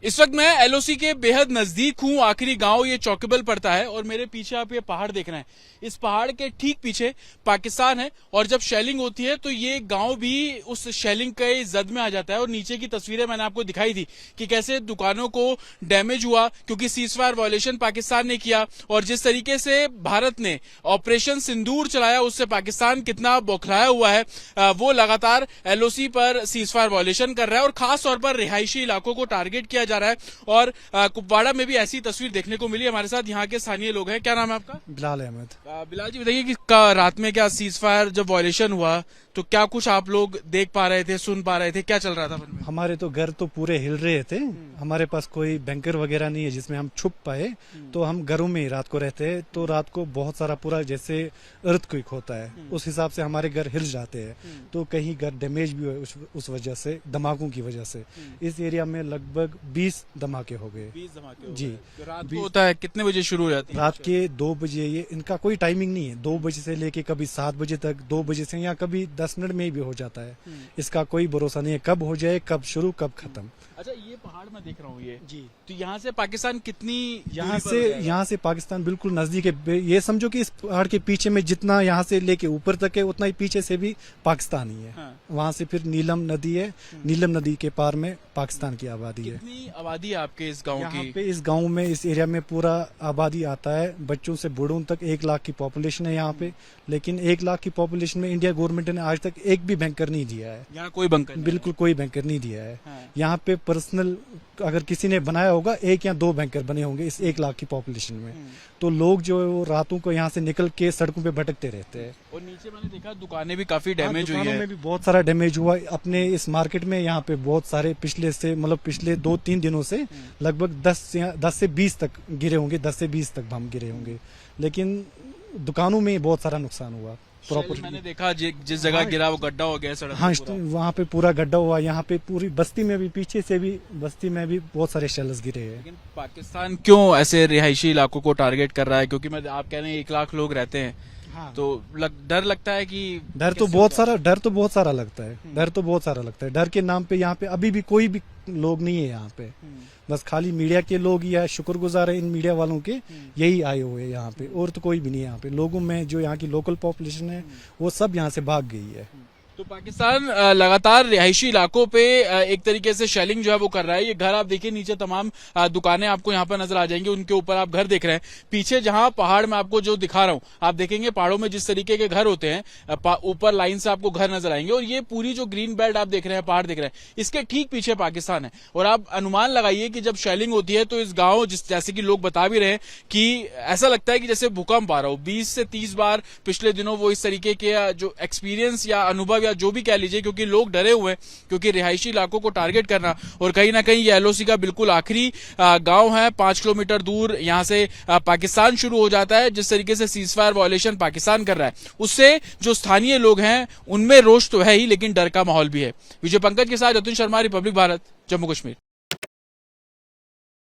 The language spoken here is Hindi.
इस वक्त मैं एलओसी के बेहद नजदीक हूं। आखिरी गांव ये चौकीबल पड़ता है और मेरे पीछे आप ये पहाड़ देख रहे हैं। इस पहाड़ के ठीक पीछे पाकिस्तान है और जब शेलिंग होती है तो ये गांव भी उस शेलिंग के जद में आ जाता है। और नीचे की तस्वीरें मैंने आपको दिखाई थी कि कैसे दुकानों को डैमेज हुआ क्योंकि सीजफायर वायलेशन पाकिस्तान ने किया। और जिस तरीके से भारत ने ऑपरेशन सिंदूर चलाया उससे पाकिस्तान कितना बौखलाया हुआ है। वो लगातार एलओसी पर सीजफायर वायलेशन कर रहा है और खास तौर पर रिहायशी इलाकों को टारगेट किया जा रहा है। और कुपवाड़ा में भी ऐसी तस्वीर देखने को मिली। हमारे साथ यहाँ के स्थानीय लोग हैं। क्या नाम है आपका? बिलाल अहमद। बिलाल जी बताइए कि रात में क्या सीजफायर जब वायलेशन हुआ तो क्या कुछ आप लोग देख पा रहे थे, सुन पा रहे थे, क्या चल रहा था मन में? हमारे तो घर तो पूरे हिल रहे थे। हमारे पास कोई बैंकर वगैरह नहीं है जिसमें हम छुप पाए, तो हम घरों में ही रात को रहते हैं। तो रात को बहुत सारा पूरा जैसे अर्थक्वेक होता है उस हिसाब से हमारे घर हिल जाते हैं। तो कहीं घर डैमेज भी हुए उस वजह से, धमाकों की वजह से। इस एरिया में लगभग 20 धमाके हो गए। 20 धमाके जी। रात को होता है कितने बजे शुरू हो जाती है? रात के 2 बजे। ये इनका कोई टाइमिंग नहीं है। 2 बजे से लेके कभी 7 बजे तक, 2 बजे से या कभी 10 मिनट में भी हो जाता है। इसका कोई भरोसा नहीं है कब हो जाए, कब शुरू कब खत्म। अच्छा, ये पहाड़ मैं देख रहा हूँ ये जी। तो यहाँ से पाकिस्तान कितनी यहाँ से पाकिस्तान बिल्कुल नजदीक है। ये समझो कि इस पहाड़ के पीछे में जितना यहाँ से लेके ऊपर तक है उतना ही पीछे से भी पाकिस्तान ही है। हाँ। वहाँ से फिर नीलम नदी है। नीलम नदी के पार में पाकिस्तान की आबादी है। कितनी आबादी है आपके इस गांव की? यहाँ पे इस गांव में, इस एरिया में पूरा आबादी आता है। बच्चों से बूढ़ों तक 1 लाख की पॉपुलेशन है यहाँ पे। लेकिन 1 लाख की पॉपुलेशन में इंडिया गवर्नमेंट ने आज तक एक भी बैंकर नहीं दिया है। यहाँ कोई बैंकर बिल्कुल कोई बैंकर नहीं दिया है। हाँ। यहाँ पे पर्सनल अगर किसी ने बनाया होगा 1 या 2 बैंकर बने होंगे इस 1 लाख की पॉपुलेशन में। तो लोग जो है वो रातों को यहाँ से निकल के सड़कों पे भटकते रहते हैं। और नीचे मैंने देखा दुकानें भी काफी डैमेज हुई दुकानों है। में भी बहुत सारा डैमेज हुआ अपने इस मार्केट में। यहाँ पे बहुत सारे पिछले 2-3 दिनों से लगभग 10 से 20 तक गिरे होंगे। 10 से 20 तक बम गिरे होंगे। लेकिन दुकानों में बहुत सारा नुकसान हुआ। प्रॉपर्टी मैंने देखा जिस जगह गिरा वो गड्ढा हो गया सड़क हाँ, पे पूरा। वहाँ पे पूरा गड्ढा हुआ। यहाँ पे पूरी बस्ती में भी, पीछे से भी बस्ती में भी बहुत सारे शेल्स गिरे हैं। लेकिन पाकिस्तान क्यों ऐसे रिहायशी इलाकों को टारगेट कर रहा है? क्योंकि आप कह रहे हैं 1 लाख लोग रहते हैं। हाँ। तो डर लगता है कि डर तो बहुत सारा लगता है। डर के नाम पे यहाँ पे अभी भी कोई भी लोग नहीं है यहाँ पे। बस खाली मीडिया के लोग या शुक्रगुजार है इन मीडिया वालों के, यही आए हुए हैं यहाँ पे। और तो कोई भी नहीं है यहाँ पे। लोगों में जो यहाँ की लोकल पॉपुलेशन है वो सब यहाँ से भाग गई है। तो पाकिस्तान लगातार रिहायशी इलाकों पे एक तरीके से शेलिंग जो है वो कर रहा है। ये घर आप देखिए नीचे तमाम दुकानें आपको यहाँ पर नजर आ जाएंगी। उनके ऊपर आप घर देख रहे हैं। पीछे जहां पहाड़ में आपको जो दिखा रहा हूं, आप देखेंगे पहाड़ों में जिस तरीके के घर होते हैं ऊपर लाइन से आपको घर नजर आएंगे। और ये पूरी जो ग्रीन बेल्ट आप देख रहे हैं, पहाड़ देख रहे हैं, इसके ठीक पीछे पाकिस्तान है। और आप अनुमान लगाइए कि जब शेलिंग होती है तो इस गाँव जैसे कि लोग बता भी रहे हैं कि ऐसा लगता है कि जैसे भूकंप आ रहा हो। 20 से 30 बार पिछले दिनों वो इस तरीके के जो एक्सपीरियंस या अनुभव या जो भी कह लीजिए, क्योंकि लोग डरे हुए हैं क्योंकि रिहायशी इलाकों को टारगेट करना। और कहीं ना कहीं ये एलओसी का बिल्कुल आखिरी गांव है। 5 किलोमीटर दूर यहां से पाकिस्तान शुरू हो जाता है। जिस तरीके से सीजफायर वायलेशन पाकिस्तान कर रहा है उससे जो स्थानीय लोग हैं उनमें रोष तो है ही, लेकिन डर का माहौल भी है। विजय पंकज के साथ अतुल शर्मा, रिपब्लिक भारत, जम्मू कश्मीर।